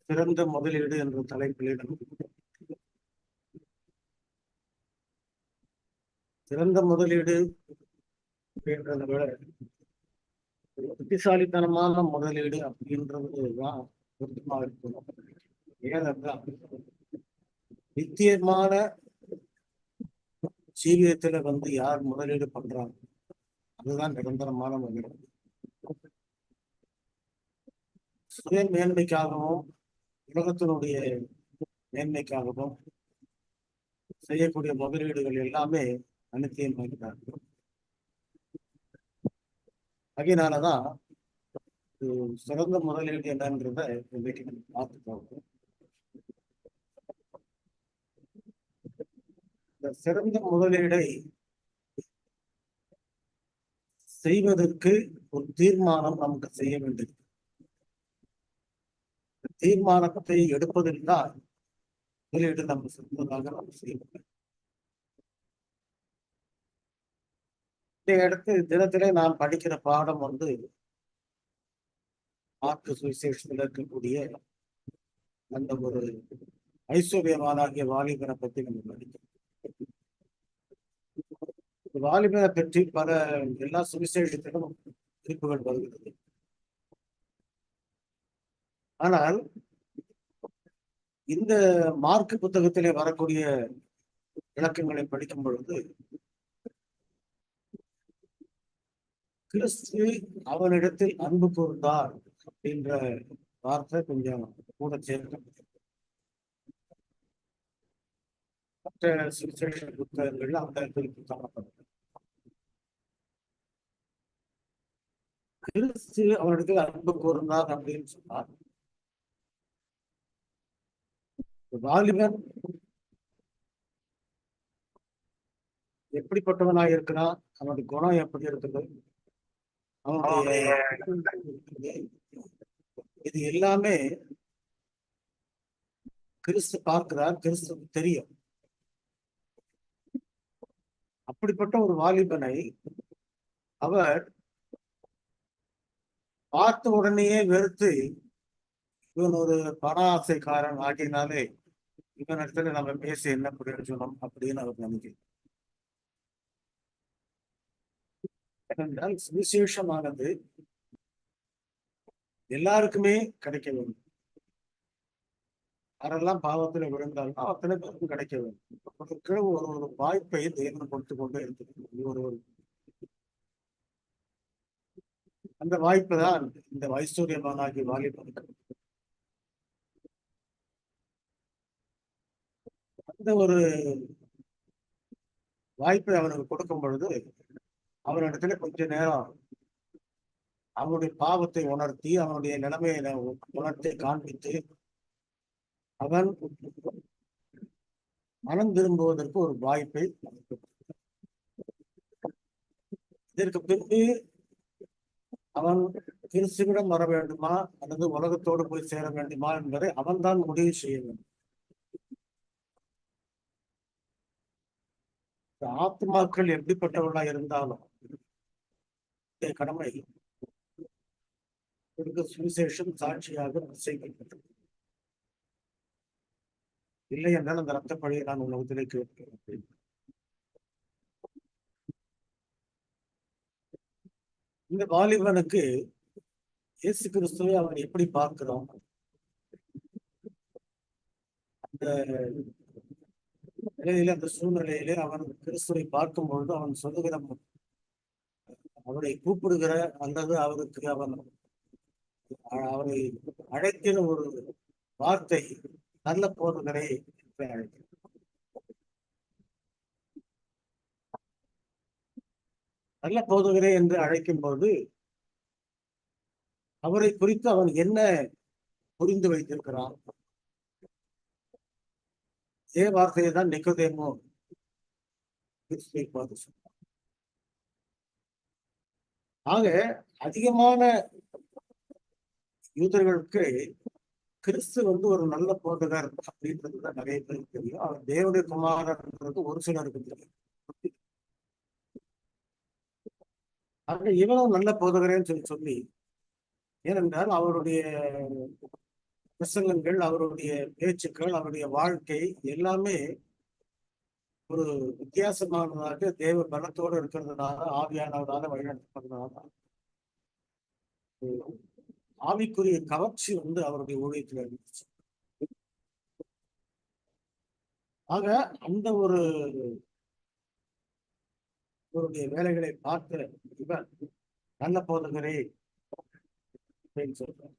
சிறந்த முதலீடு என்ற தலைப்பிலிடம் சிறந்த முதலீடு அப்படின்றத விட புத்திசாலித்தனமான முதலீடு அப்படின்றதுதான் பொருத்தமாக இருக்கணும். ஏனென்றால் நித்தியமான ஜீவியத்துல யார் முதலீடு பண்றாங்க அதுதான் நிரந்தரமான முதலீடு. சுய மேன்மைக்காகவும் உலகத்தினுடைய மேன்மைக்காகவும் செய்யக்கூடிய முதலீடுகள் எல்லாமே அனித்தியமாகிறார்கள். அதனாலதான் சிறந்த முதலீடு என்னன்றத இன்றைக்கு நம்ம பார்த்துக்கோங்க. இந்த சிறந்த முதலீடை செய்வதற்கு ஒரு தீர்மானம் நமக்கு செய்ய வேண்டியது. தீர்மானத்தை எடுப்பதில் தான் முதலீடு நம்ம சிறந்ததாக நம்ம செய்யணும். இந்த இடத்து தினத்திலே நான் படிக்கிற பாடம் மார்க்கு சுவிசேஷத்தில் இருக்கக்கூடிய அந்த ஒரு ஐஸ்வர்யவானாகிய வாலிபனை பற்றி நம்ம படிக்கிறோம். வாலிபனை பற்றி பல எல்லா சுவிசேஷத்திலும் குறிப்புகள் வருகிறது. ஆனால் இந்த மார்க்கு புத்தகத்திலே வரக்கூடிய விளக்கங்களை படிக்கும் பொழுது கிறிஸ்து அவனிடத்தில் அன்பு கூர்ந்தார் அப்படின்ற வார்த்தை கொஞ்சம் கூட சேர்க்க மற்ற சுவிசேஷ புத்தகங்கள்ல அந்த குறிப்பு காணப்படும். கிறிஸ்து அவனிடத்தில் அன்பு கூர்ந்தார் அப்படின்னு சொன்னார். வாலிபன் எப்படிப்பட்டவனாக இருக்கிறான், அவனுடைய குணம் எப்படி இருக்குது, அவனுடைய இது எல்லாமே கிறிஸ்து பார்க்கிறார், கிறிஸ்துக்கு தெரியும். அப்படிப்பட்ட ஒரு வாலிபனை அவர் பார்த்த உடனேயே வெறுத்து இவன் ஒரு பண ஆசைக்காரன் ஆகினாலே இவன் இடத்துல நம்ம பேசி என்ன பிரயோஜனம் அப்படின்னு அவர் நினைக்கிறார். ஏனென்றால் சுவிசேஷமானது எல்லாருக்குமே கிடைக்க வேண்டும். யாரெல்லாம் பாவத்துல விழுந்தாலும் அத்தனை பேருக்கும் கிடைக்க வேண்டும். அதற்கு ஒரு வாய்ப்பை தேவன் கொடுத்து கொண்டே இருக்கிறது. அந்த வாய்ப்பு தான் இந்த ஐஸ்வர்யமானாகிய வாலிபனுக்கு. அந்த ஒரு வாய்ப்பை அவனுக்கு கொடுக்கும் பொழுது அவனிடத்துல கொஞ்ச நேரம் அவனுடைய பாவத்தை உணர்த்தி அவனுடைய நிலைமையை உணர்த்தி காண்பித்து அவன் மனம் திரும்புவதற்கு ஒரு வாய்ப்பை. இதற்கு பின்பு அவன் கிறிஸ்துவிடம் வர வேண்டுமா அல்லது உலகத்தோடு போய் சேர வேண்டுமா என்பதை அவன்தான் முடிவு செய்ய வேண்டும். ஆத்மாக்கள் எப்படிப்பட்டவர்களா இருந்தாலும் கடமை சுவிசேஷம் சாட்சியாக செய்யப்பட்டது. இல்லை என்றால் அந்த ரத்த பழியை நான் உலகத்திலே கேட்கிறேன். இந்த வாலிபனுக்கு இயேசு கிறிஸ்துவை அவன் எப்படி பார்க்கிறோம், அந்த நிலையில அந்த சூழ்நிலையிலே அவன் கிறிஸ்துவை பார்க்கும் பொழுது அவன் சொல்லுகிற அவரை கூப்பிடுகிற அல்லது அவருக்கு அவரை அழைக்கிற ஒரு வார்த்தை நல்ல போதகரை அழைக்கிறார். நல்ல போதகரே என்று அழைக்கும் போது அவரை குறித்து அவன் என்ன புரிந்து வைத்திருக்கிறான். இதே வார்த்தையை தான் நிக்கோதேமு பார்த்து சொன்னார். ஆக அதிகமான யூதர்களுக்கு கிறிஸ்து ஒரு நல்ல போதகர் அப்படின்றது தான் நிறைய பேருக்கு தெரியும். அவர் தேவனுடைய குமாரன்றது ஒரு சிலருக்கு தெரியும். ஆக இவனும் நல்ல போதகரேன்னு சொல்லி ஏனென்றால் அவருடைய பிரசங்கங்கள், அவருடைய பேச்சுக்கள், அவருடைய வாழ்க்கை எல்லாமே ஒரு வித்தியாசமானதாக தேவ பலத்தோடு இருக்கிறதுனால, ஆவியானவரால வழிநடத்தப்படுறதுனால ஆவிக்குரிய கவர்ச்சி அவருடைய ஊழியத்தில் இருந்துச்சு. ஆக அந்த அவருடைய வேலைகளை பார்த்த இவர் நல்ல போதகரே அப்படின்னு சொல்றார்.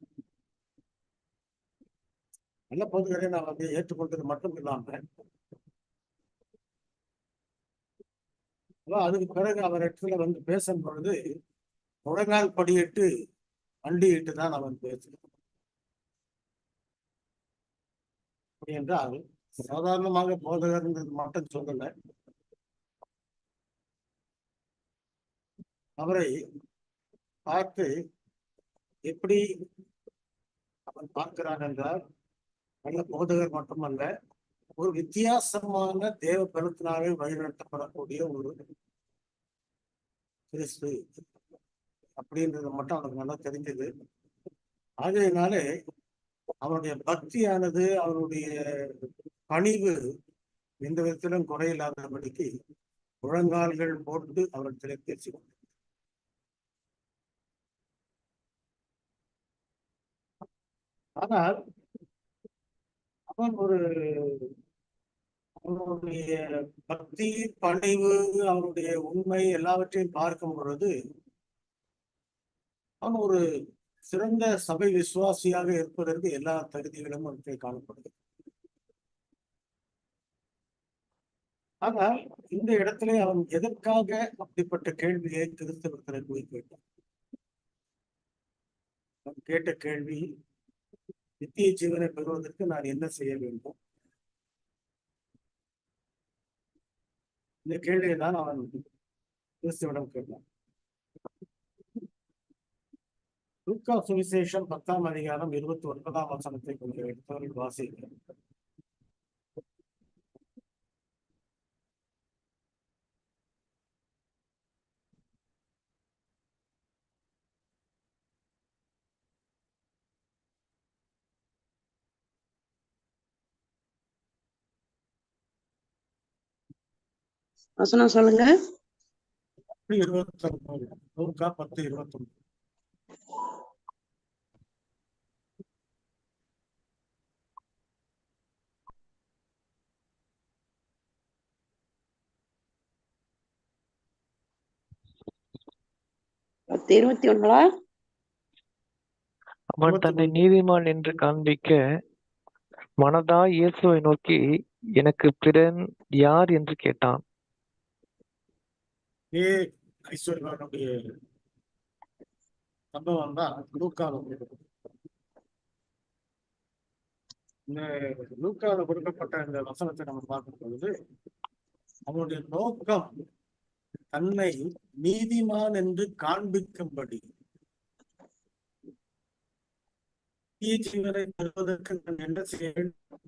நல்ல போதகரே நான் ஏற்றுக்கொண்டது மட்டும் இல்லாம அதுக்கு பிறகு அவர் இடத்துல பேசும் பொழுது முழங்கால் படியிட்டு அண்டியிட்டு தான் அவன் பேசுகிறான். அப்படி என்றால் சாதாரணமாக போதகர் மட்டும் சொல்லல, அவரை பார்த்து எப்படி அவன் பார்க்கிறான் என்றால், நல்ல போதகர் மட்டுமல்ல, ஒரு வித்தியாசமான தேவ பலத்தினாலே வழிநடத்தப்படக்கூடிய ஒரு கிறிஸ்து அப்படின்றது மட்டும் அவனுக்கு நல்லா தெரிஞ்சது. ஆகையினாலே அவனுடைய பக்தியானது, அவனுடைய பணிவு எந்த விதத்திலும் குறையில்லாதபடிக்கு முழங்கால்கள் போட்டு அவரிடத்திலே பேசினார். ஆனால் அவன் அவனுடைய பக்தி, பணிவு, அவனுடைய உண்மை எல்லாவற்றையும் பார்க்கும் பொழுது அவன் ஒரு சிறந்த சபை விசுவாசியாக இருப்பதற்கு எல்லா தகுதிகளும் அவற்றை காணப்படுது. ஆனால் இந்த இடத்திலே அவன் எதற்காக அப்படிப்பட்ட கேள்வியை கிறிஸ்தவத்தில் போய் கேட்டான்? அவன் கேட்ட கேள்வி, நித்திய ஜீவனை பெறுவதற்கு நான் என்ன செய்ய வேண்டும்? இந்த கேள்வியை தான் அவன் கிறிஸ்துவிடம் கேட்டான். லூக்கா சுவிசேஷம் 10ஆம் அதிகாரம் 29ஆம் வசனத்தை கொஞ்சம் எடுத்தவர்கள் வாசிக்கிறேன். வசனம் சொல்லுங்க. 29. லூக்கா 10:29. அவன் தன்னை நீதிமான் என்று காண்பிக்க மனதாய் இயேசுவை நோக்கி, எனக்கு பிறன் யார் என்று கேட்டான். ஐஸ்வர்யனுடைய சம்பவம் தான் லூக்காவில் கொடுக்கப்பட்ட இந்த வசனத்தை நம்ம பார்க்கும் பொழுது அவனுடைய நோக்கம் தன்னை நீதிமான் என்று காண்பிக்கும்படி, ஜீவனை பெறுவதற்கு நான் என்ன செய்ய வேண்டும்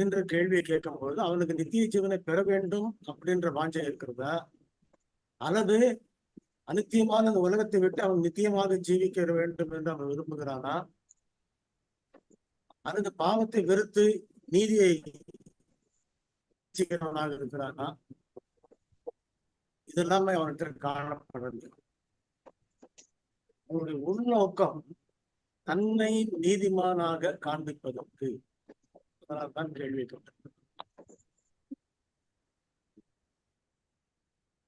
என்ற கேள்வியை கேட்கும் பொழுது அவனுக்கு நித்திய ஜீவனை பெற வேண்டும் அப்படின்ற வாஞ்சை இருக்கிறதா, அல்லது அநித்தியமான அந்த உலகத்தை விட்டு அவன் நித்தியமாக ஜீவிக்க வேண்டும் என்று அவன் விரும்புகிறானா, அல்லது பாவத்தை வெறுத்து நீதியை இருக்கிறானா, இதெல்லாமே அவனுக்கு காணப்படுது. அவனுடைய உள்நோக்கம் தன்னை நீதிமானாக காண்பிப்பதற்கு. அதனால்தான் கேள்வி கேட்டது.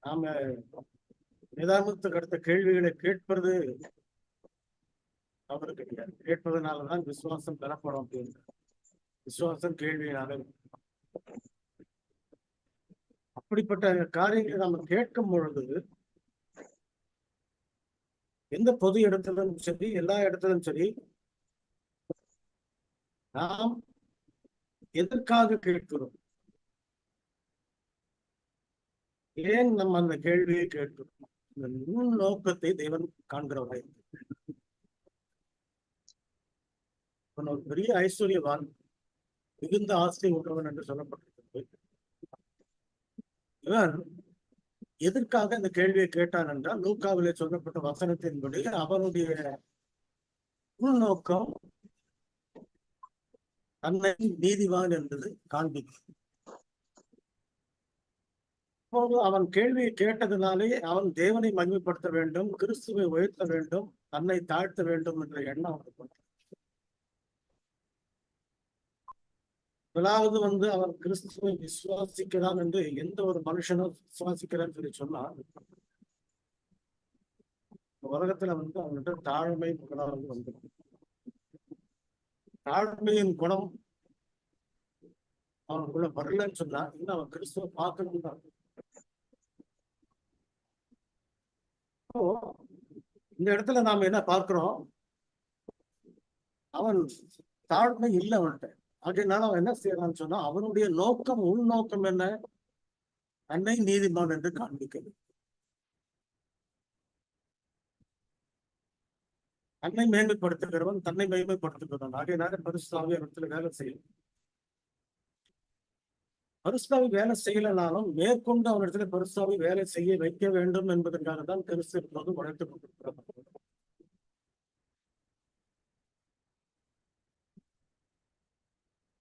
நாம வேதாகமத்துக்கு அடுத்த கேள்விகளை கேட்பது தவறு கிடையாது. கேட்பதனாலதான் விசுவாசம் பெறப்படும் அப்படின்னு. விசுவாசம் கேள்வியினால. அப்படிப்பட்ட காரியங்களை நம்ம கேட்கும் பொழுது எந்த பொது இடத்திலும் சரி, எல்லா இடத்திலும் சரி, நாம் எதற்காக கேட்கிறோம், ஏன் நம்ம அந்த கேள்வியை கேட்கிறோம், இந்த நுண் நோக்கத்தை தேவன் காண்கிறவரை. ஒரு பெரிய ஐஸ்வர்யவான், மிகுந்த ஆசை உள்ளவன் என்று சொல்லப்பட்டிருக்கிறது. இவன் எதற்காக இந்த கேள்வியை கேட்டான் என்றால், லூக்காவிலே சொல்லப்பட்ட வசனத்தின்படி அவனுடைய உள்நோக்கம் தன்னை நீதிவான் என்பது காண்பிக்கும். அப்போது அவன் கேள்வியை கேட்டதினாலே அவன் தேவனை மகிமைப்படுத்த வேண்டும், கிறிஸ்துவை உயர்த்த வேண்டும், தன்னை தாழ்த்த வேண்டும் என்ற எண்ணம் அவனுக்கு வந்தது. முதலாவது அவன் கிறிஸ்துவை விசுவாசிக்கிறான் என்று எந்த ஒரு மனுஷனும் விசுவாசிக்கிறான்னு சொல்லி சொன்னால், உலகத்துல அவன்கிட்ட தாழ்மை முதலாவது வந்துடும். தாழ்மையின் குணம் அவனுக்குள்ள வரலன்னு சொன்னா இன்னும் அவன் கிறிஸ்துவ பார்க்கணும் தான். இந்த இடத்துல நாம என்ன பார்க்கிறோம்? அவன் தாழ்மை இல்லை அவன்கிட்ட. அதனால அவன் என்ன செய்யறான்னு சொன்னா, அவனுடைய நோக்கம் உள்நோக்கம் என்ன? தன்னை நீதிமான் என்று காண்பிக்கிறது. தன்னை மேன்மைப்படுத்துகிறவன் தன்னை மேன்மைப்படுத்துகிறவன். ஆகையினால பரிசுத்த ஆவியானவரிடத்துல வேலை செய்யும். பரிசுத்த ஆவி வேலை செய்யலனாலும் மேற்கொண்டு அவனிடத்துல பரிசுத்த ஆவி வேலை செய்ய வைக்க வேண்டும் என்பதற்காக தான் கிறிஸ்து இப்போது உழைத்துக் கொண்டிருக்கிறார்.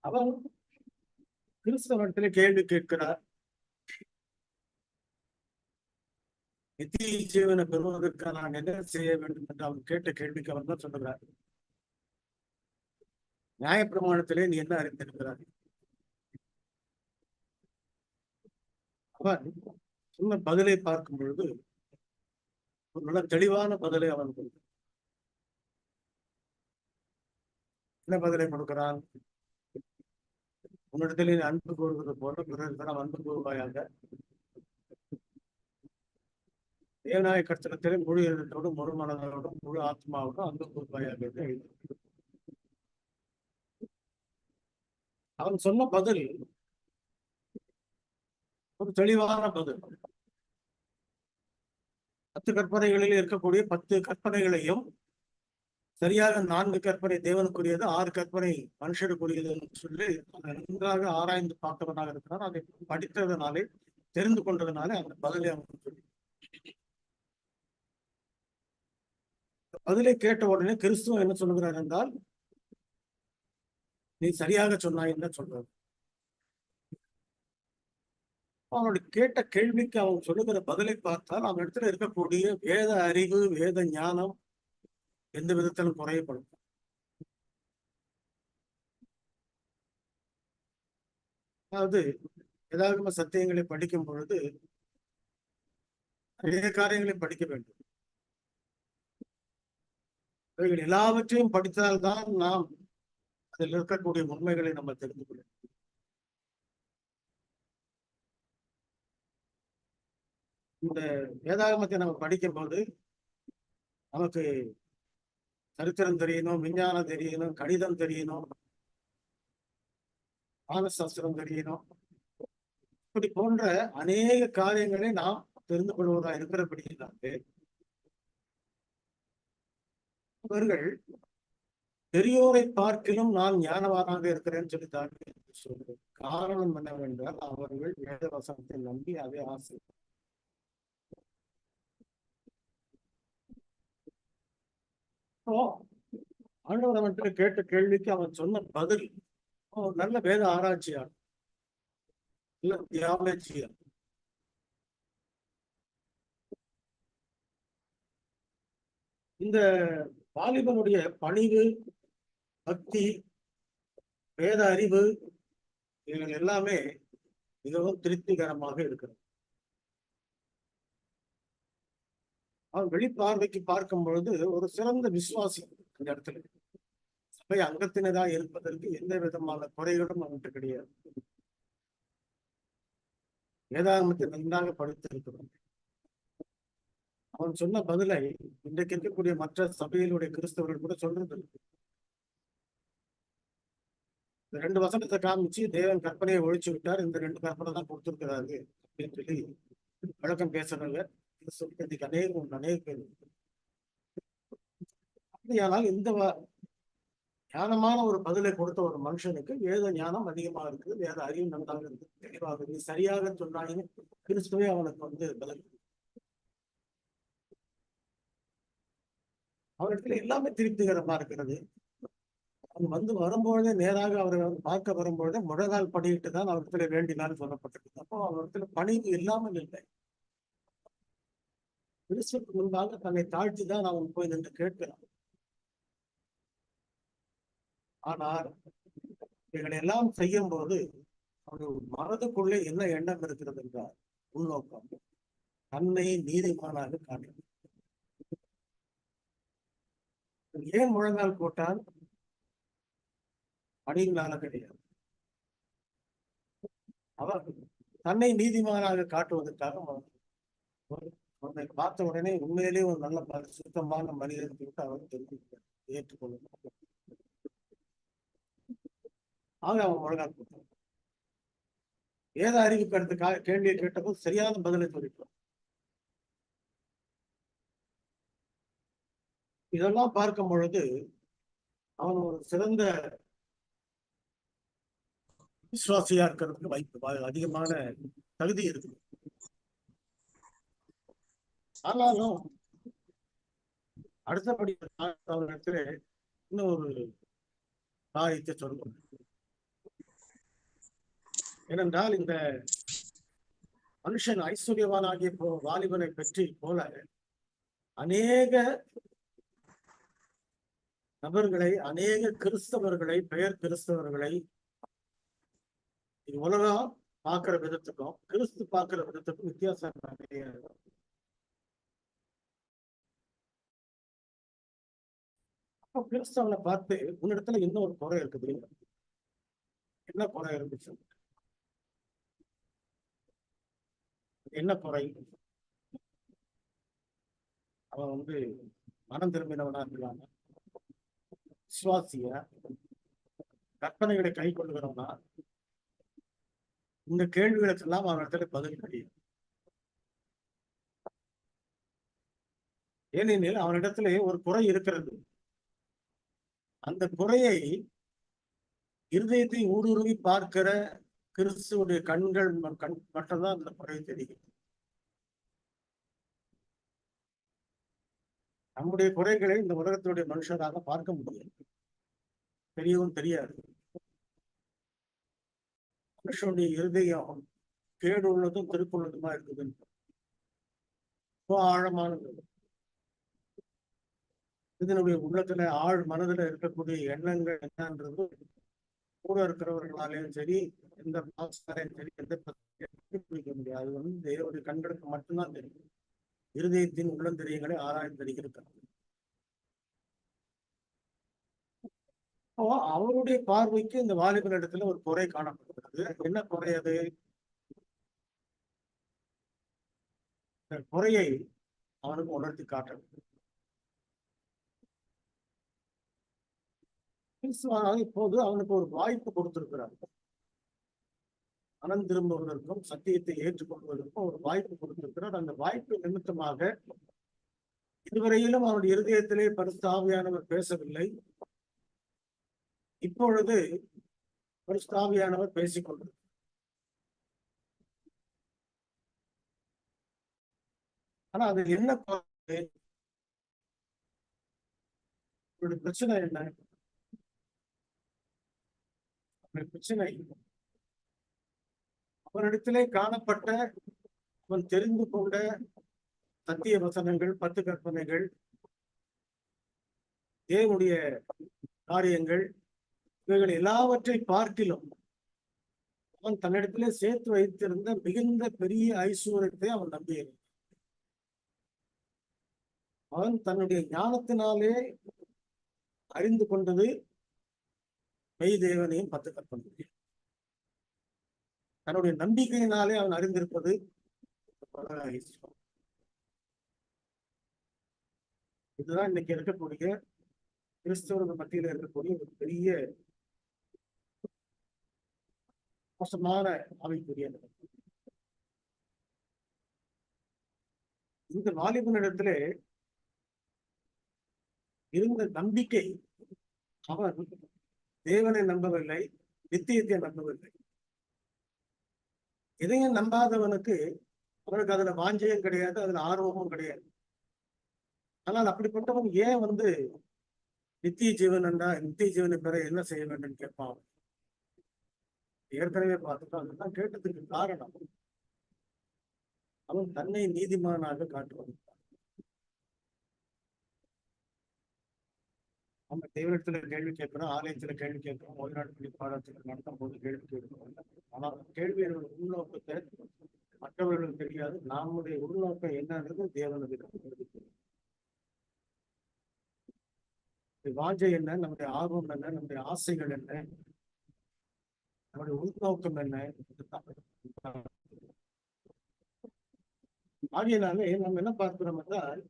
அவன் கிறிஸ்தவனிடத்திலே கேள்வி கேட்கிறார். நித்திய ஜீவனை பெறுவதற்கு நான் என்ன செய்ய வேண்டும் என்று அவன் கேட்ட கேள்விக்கு அவன் தான் சொல்லுகிறார், நியாயப்பிரமாணத்திலே நீ என்ன அறிந்திருக்கிறார்? அவன் சொன்ன பதிலை பார்க்கும் பொழுது ஒரு நல்ல தெளிவான பதிலை அவன் கொடுக்கிறான். என்ன பதிலை கொடுக்கிறான்? உன்னிடத்திலே நீ அன்பு கூறுவது போல பிறரிடம் அன்பு கூறுவாயாக. தேவநாய கர்த்தத்திலே முழு இதயத்தோடும் முழு மனதோடும் முழு ஆத்மாவோடும் அன்பு கூறுவாயாக என்று எழுதி. அவன் சொன்ன பதில் ஒரு தெளிவான பதில். 10 கற்பனைகளில் இருக்கக்கூடிய 10 கற்பனைகளையும் சரியாக 4 கற்பனை தேவனுக்குரியது, 6 கற்பனை மனுஷனுக்குரியது என்று சொல்லி நன்றாக ஆராய்ந்து பார்த்தவனாக இருக்கிறார். அதை படித்ததனாலே தெரிந்து கொண்டதுனாலே அந்த பதிலை அவன் சொல்லி பதிலை கேட்ட உடனே கிறிஸ்துவ என்ன சொல்லுகிறார் என்றால், நீ சரியாக சொன்னாய் என்ன சொல்றாரு. அவனுடைய கேட்ட கேள்விக்கு அவன் சொல்லுகிற பதிலை பார்த்தால் அவன் இடத்துல இருக்கக்கூடிய வேத அறிவு, வேத ஞானம் எந்த விதத்திலும் குறையப்படும். அதாவது வேதாகம சத்தியங்களை படிக்கும் பொழுது நிறைய காரியங்களை படிக்க வேண்டும். இவைகள் எல்லாவற்றையும் படித்தால்தான் நாம் அதில் இருக்கக்கூடிய உண்மைகளை நம்ம தெரிந்து கொள்ள. இந்த வேதாகமத்தை நம்ம படிக்கும் போது நமக்கு சரித்திரம் தெரியணும், விஞ்ஞானம் தெரியணும், கணிதம் தெரியணும், ஆனசாஸ்திரம் தெரியணும். இப்படி போன்ற அநேக காரியங்களை நாம் தெரிந்து கொள்வதா இருக்கிறபடியாலே அவர்கள் பெரியோரை பார்க்கிலும் நான் ஞானவானாக இருக்கிறேன்னு சொல்லி சொல்றேன். காரணம் என்னவென்றால் அவர்கள் வேத வசனத்தை நம்பி அதை ஆசை. ஆண்டவர் அவன்கிட்ட கேட்ட கேள்விக்கு அவன் சொன்ன பதில் நல்ல வேத ஆராய்ச்சியார், இல்ல தியாலஜியார். இந்த வாலிபனுடைய பணிவு, பக்தி, வேத அறிவு இவர்கள் எல்லாமே மிகவும் திருப்திகரமாக இருக்கிறது. அவன் வெளிப்பார்வைக்கு பார்க்கும் பொழுது ஒரு சிறந்த விசுவாசி. அந்த இடத்துல சபை அங்கத்தினராக இருப்பதற்கு எந்த விதமான குறைகளும் அவன்கிட்ட கிடையாது. வேதாகமத்தை நன்றாக படித்திருக்கிறான். அவன் சொன்ன பதிலை இன்றைக்கு இருக்கக்கூடிய மற்ற சபையிலுடைய கிறிஸ்தவர்கள் கூட சொல்றது. இந்த 2 வசனத்தை காமிச்சு தேவன் கற்பனையை ஒழிச்சு விட்டார், இந்த 2 கற்பனை தான் கொடுத்திருக்கிறாரு அப்படின்னு சொல்லி வழக்கம் பேசுறவங்க இன்னைக்கு அநேக பேர். அப்படியானால் இந்த ஞானமான ஒரு பதிலை கொடுத்த ஒரு மனுஷனுக்கு வேத ஞானம் அதிகமாக இருக்குது, வேத அறிவு நன்றாக இருக்குது, தெளிவாக நீ சரியாக சொன்னாங்க கிறிஸ்துவே அவனுக்கு பதில். அவரிடத்துல எல்லாமே திருப்திகரமா இருக்கிறது. அவன் வந்து வரும்பொழுதே நேராக அவரை வந்து பார்க்க வரும்பொழுதே முழங்கால் படியிட்டு தான் அவரிடத்துல வேண்டினான்னு சொல்லப்பட்டிருக்கு. அப்போ அவரிடத்துல பணிவு இல்லாமல் இல்லை. கிறிஸ்துவுக்கு முன்பாக தன்னை தாழ்த்தி தான் அவன் போய் நின்று கேட்கிறான். ஆனால் இவைகளை எல்லாம் செய்யும் போது அவனுடைய மனதுக்குள்ளே என்ன எண்ணம் இருக்கிறது என்றால் உள்நோக்கம் தன்னை நீதிமானாக காண்கிறது. ஏன் முழங்கால் போட்டால் பணியினால கிடையாது. அவர் தன்னை நீதிமானாக காட்டுவதற்காக அவனை பார்த்த உடனே உண்மையிலேயே ஒரு நல்ல சுத்தமான மனிதன் விட்டு அவர் தெரிவிக்கிறார், ஏற்றுக்கொள்ள. ஆக அவன் முழங்கால் போட்டான். வேத அறிவு கருத்துக்காக கேள்வியை கேட்டபோது சரியான பதிலை சொல்லிட்டான். இதெல்லாம் பார்க்கும் பொழுது அவன் ஒரு சிறந்த விசுவாசியா இருக்கிறதுக்கு வாய்ப்பு அதிகமான தகுதி இருக்கு. ஆனாலும் அடுத்தபடி அவரிடத்துல இன்னும் ஒரு காரியத்தை சொல்லுவோம். ஏனென்றால் இந்த மனுஷன் ஐஸ்வர்யவானாகிய வாலிபனை பற்றி போல அநேக நபர்களை, அநேக கிறிஸ்தவர்களை, பெயர் கிறிஸ்தவர்களை உலகம் பார்க்கிற விதத்துக்கும் கிறிஸ்து பார்க்கிற விதத்துக்கும் வித்தியாசம் நிறைய. அப்போ கிறிஸ்தவனை பார்த்து உன்னிடத்துல இன்னும் ஒரு குறை இருக்குது. என்ன குறை இருந்துச்சு? என்ன குறை? அவன் வந்து மனம் திரும்பினவனா இருக்கிறாங்க, விசுவாசிய, கற்பனைகளை கை கொள்ளுகிறவனா? இந்த கேள்விகளுக்கெல்லாம் அவனிடத்துல பதில் கிடையாது. ஏனெனில் அவனிடத்துல ஒரு குறை இருக்கிறது. அந்த குறையை இருதயத்தை ஊடுருவி பார்க்கிற கிறிஸ்துவுடைய கண்கள் மட்டும்தான் அந்த குறையை தெரியும். நம்முடைய குறைகளை இந்த உலகத்தினுடைய மனுஷராக பார்க்க முடியாது, தெரியவும் தெரியாது. மனுஷனுடைய இருதயம் கேடு உள்ளதும் திருக்குள்ளதுமா இருக்குது. ரொம்ப ஆழமானது. இதனுடைய உள்ளத்துல மனதுல இருக்கக்கூடிய எண்ணங்கள் என்னன்றது கூட இருக்கிறவர்களாலேயும் சரி, எந்த பாஸ்கரையும் சரி, எந்த பிடிக்க முடியாது. அது வந்து தேவனுடைய கண்களுக்கு மட்டும்தான் தெரியும். இருதயத்தின் உள்ளந்தெரியங்களை ஆராய்ந்து தெரிகிறது. அவருடைய பார்வைக்கு இந்த வாலிபன் இடத்துல ஒரு குறை காணப்படுகிறது. என்ன குறை அது? குறையை அவனுக்கு உணர்த்தி காட்டணும். இப்போது அவனுக்கு ஒரு வாய்ப்பு கொடுத்திருக்கிறார். மனம் திரும்புவதற்கும் சத்தியத்தை ஏற்றுக்கொள்வதற்கும் ஒரு வாய்ப்பு கொடுத்திருக்கிறார். அந்த வாய்ப்பு நிமித்தமாக இதுவரையிலும் அவனுடைய இருதயத்திலே பரிசுத்த ஆவியானவர் பேசவில்லை. இப்பொழுது பரிசுத்த ஆவியானவர் பேசிக்கொண்டிருக்கிறார். ஆனா அது என்ன பிரச்சனை? என்ன பிரச்சனை? அவனிடத்திலே காணப்பட்ட, அவன் தெரிந்து கொண்ட சத்திய வசனங்கள், 10 கற்பனைகள், தேவனுடைய காரியங்கள், இவைகள் எல்லாவற்றை பார்க்கிலும் அவன் தன்னிடத்திலே சேர்த்து வைத்திருந்த மிகுந்த பெரிய ஐஸ்வர்யத்தை அவன் நம்பியிருந்தான். அவன் தன்னுடைய ஞானத்தினாலே அறிந்து கொண்டது மெய் தேவனையும் 10 கற்பனைகள். தன்னுடைய நம்பிக்கையினாலே அவன் அறிந்திருப்பது இதுதான் இன்னைக்கு இருக்கக்கூடிய கிறிஸ்தவர்கள் மத்தியில இருக்கக்கூடிய ஒரு பெரிய மோசமான ஆவிக்குரிய நிலை. இந்த வாலிபனிடத்திலே இருந்த நம்பிக்கை, அவன் தேவனை நம்பவில்லை, நித்தியத்தை நம்பவில்லை. எதையும் நம்பாதவனுக்கு அவனுக்கு அதுல வாஞ்சையும் கிடையாது, அதுல ஆர்வமும் கிடையாது. ஆனால் அப்படிப்பட்டவன் ஏன் நித்திய ஜீவன் என்றா நித்திய ஜீவனை பெற என்ன செய்ய வேண்டும் கேட்பான். ஏற்கனவே பார்த்துட்டோம். அதுதான் கேட்டதுக்கு காரணம் அவன் தன்னை நீதிமானாக காட்டுவான். நம்ம தெய்வத்துல கேள்வி கேட்கிறோம், ஆலயத்துல கேள்வி கேட்கிறோம், ஓய்நாட்டு பாடத்துல நடத்தும் போது கேள்வி கேட்கிறோம். ஆனால் கேள்வியோட உள்நோக்கத்தை மற்றவர்களுக்கு தெரியாது. நம்முடைய உள்நோக்கம் என்னன்றது தேவனுக்கு வாஞ்சை என்ன, நம்முடைய ஆர்வம் என்ன, நம்முடைய ஆசைகள் என்ன, நம்முடைய உள்நோக்கம் என்ன. ஆகையினாலே நம்ம என்ன பார்க்கிறோம் என்றால்,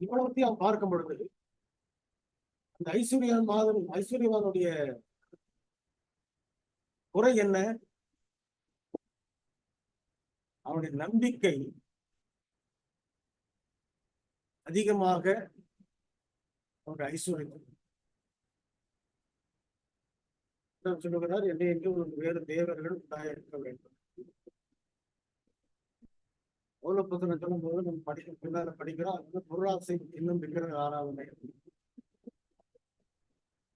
இவ்வளவுத்தையும் பார்க்கும் பொழுது அந்த ஐஸ்வர்யவானுடைய குறை என்ன? அவனுடைய நம்பிக்கை அதிகமாக அவருடைய ஐஸ்வர்யம் சொல்லுகிறார். என்னை என்று ஒரு வேறு தேவர்கள் உண்டாயிருக்க வேண்டும். புத்தகம் சொல்லும் போது நம்ம பின்னால படிக்கிறோம். அது பொருளாசை இன்னும் விக்கிரக ஆராதனை.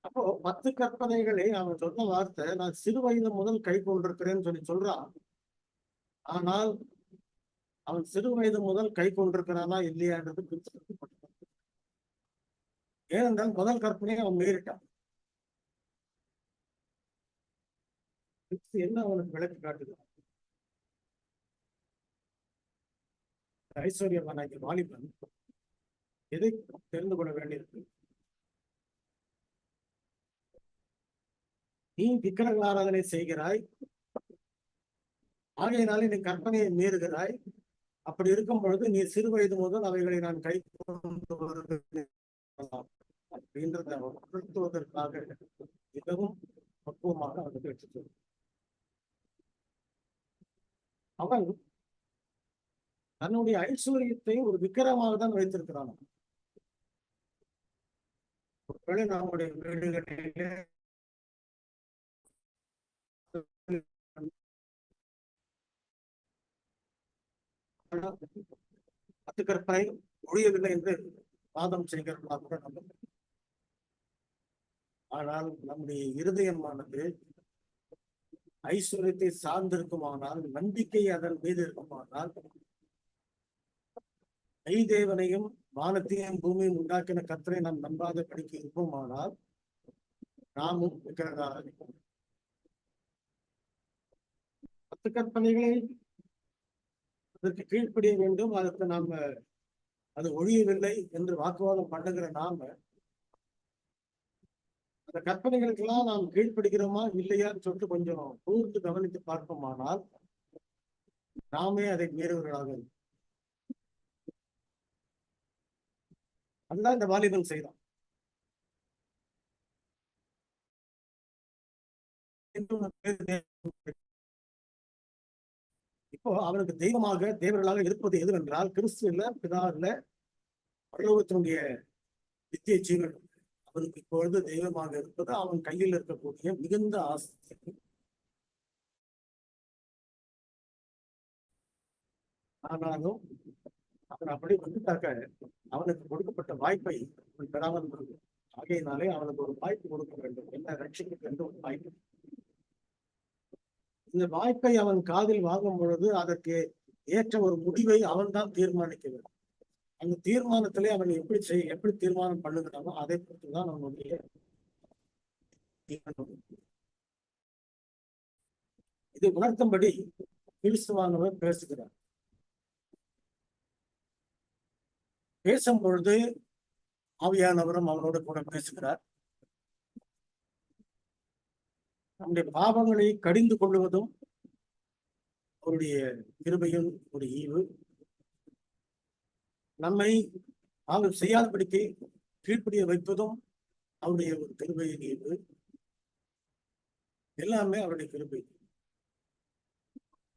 அப்போ 10 கற்பனைகளை அவன் சொன்ன வார்த்தை, நான் சிறு வயது முதல் கை கொண்டிருக்கிறேன்னு சொல்றான். ஆனால் அவன் சிறு வயது முதல் கை கொண்டிருக்கிறானா இல்லையான்றது ஏனென்றால் முதல் கற்பனையை அவன் மீறிட்டான். என்ன அவனுக்கு விளக்கு காட்டுகிறான்? ஐஸ்வர்யவானாகிய வாலிபன் எதை தெரிந்து கொள்ள வேண்டியிருக்கு? நீ விக்கிரக ஆராதனை செய்கிறாய், ஆகையினாலே நீ கற்பனையை மீறுகிறாய். அப்படி இருக்கும் பொழுது நீ சிறு வயது முதல் அவைகளை நான் கை கொண்டு வருகிறேன் அப்படின்றத உணர்த்துவதற்காக மிகவும் பக்குவமாக அவனுக்கு எடுத்து அவன் தன்னுடைய ஐஸ்வர்யத்தை ஒரு விக்கிரமாக தான் வைத்திருக்கிறான். ஒருவேளை நம்முடைய வீடுகளிலே கற்பனை ஒழியவில்லை என்று வாதம் செய்கிறவர்களாக கூட நம்ம. ஆனால் நம்முடைய இருதயமானது ஐஸ்வர்யத்தை சார்ந்திருக்குமானால், நம்பிக்கை அதன் மீது இருக்குமானால், தேவனையும் வானத்தையும் பூமியும் உண்டாக்கின கர்த்தரை நாம் நம்பாத படிக்க இருப்போமானால் நாமும் விக்கிரகராக இருப்போம். 10 கற்பனைகளை அதற்கு கீழ்ப்படிய வேண்டும், அதற்கு நாம அது ஒழியவில்லை என்று வாக்குவாதம் பண்ணுகிற நாம அந்த கற்பனைகளுக்கெல்லாம் நாம் கீழ்ப்படுகிறோமா இல்லையான்னு சொல்லிட்டு கொஞ்சம் கூர்ந்து கவனித்து பார்ப்போமானால் நாமே அதை மீறுவர்களாக இருக்கும். அதுதான் இந்த வாலிபன் செய்தான். இப்போ அவனுக்கு தேவர்களாக இருப்பது எதுவென்றால் கிறிஸ்து இல்ல, பிதா இல்ல, பரலோகத்தினுடைய நித்திய ஜீவன் அவனுக்கு இப்பொழுது தெய்வமாக இருப்பது அவன் கையில் இருக்கக்கூடிய மிகுந்த ஆசை. ஆனாலும் அவன் அப்படி வந்துட்டாக்க அவனுக்கு கொடுக்கப்பட்ட வாய்ப்பை அவன் பெறாமல் இருக்கும். ஆகையினாலே அவனுக்கு ஒரு வாய்ப்பு கொடுக்க வேண்டும், என்ன ரட்சிக்க என்று ஒரு வாய்ப்பு. இந்த வாய்ப்பை அவன் காதில் வாங்கும் பொழுது அதற்கு ஏற்ற ஒரு முடிவை அவன் தான் தீர்மானிக்க வேண்டும். அந்த தீர்மானத்திலே அவன் எப்படி தீர்மானம் பண்ணுகிறானோ அதை பொறுத்துதான் அவனுடைய இது உணர்த்தும்படி கிறிஸ்துவானவர் பேசுகிறார். பேசும் பொழுது ஆவியானவரும் அவனோடு கூட பேசுகிறார். நம்முடைய பாவங்களை கடிந்து கொள்வதும் அவருடைய கிருபையும் ஒரு ஈவு, நம்மை அவர் செய்யாதபடிக்கு கீழ்ப்படிய வைப்பதும் அவருடைய ஒரு கிருபையின் ஈவு, எல்லாமே அவருடைய கிருபை.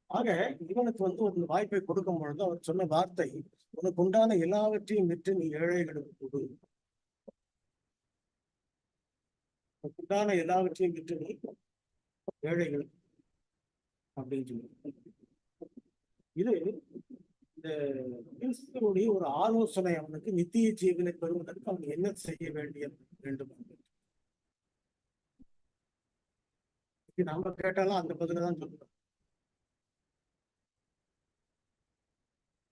ஆக இவனுக்கு ஒரு வாய்ப்பை கொடுக்கும் பொழுது அவர் சொன்ன வார்த்தை, உனக்கு உண்டான எல்லாவற்றையும் விற்று நீ ஏழைகளுக்கு கொடு. உனக்கு உண்டான எல்லாவற்றையும் விற்று நீ ஏழைகள் அப்படின்னு சொல்லி. இது இந்த இந்த கிறிஸ்துவுடைய ஒரு ஆலோசனை அவனுக்கு நித்திய ஜீவனை பெறுவதற்கு அவன் என்ன செய்ய வேண்டும். நம்ம கேட்டாலும் அந்த பதில தான் சொல்றோம்.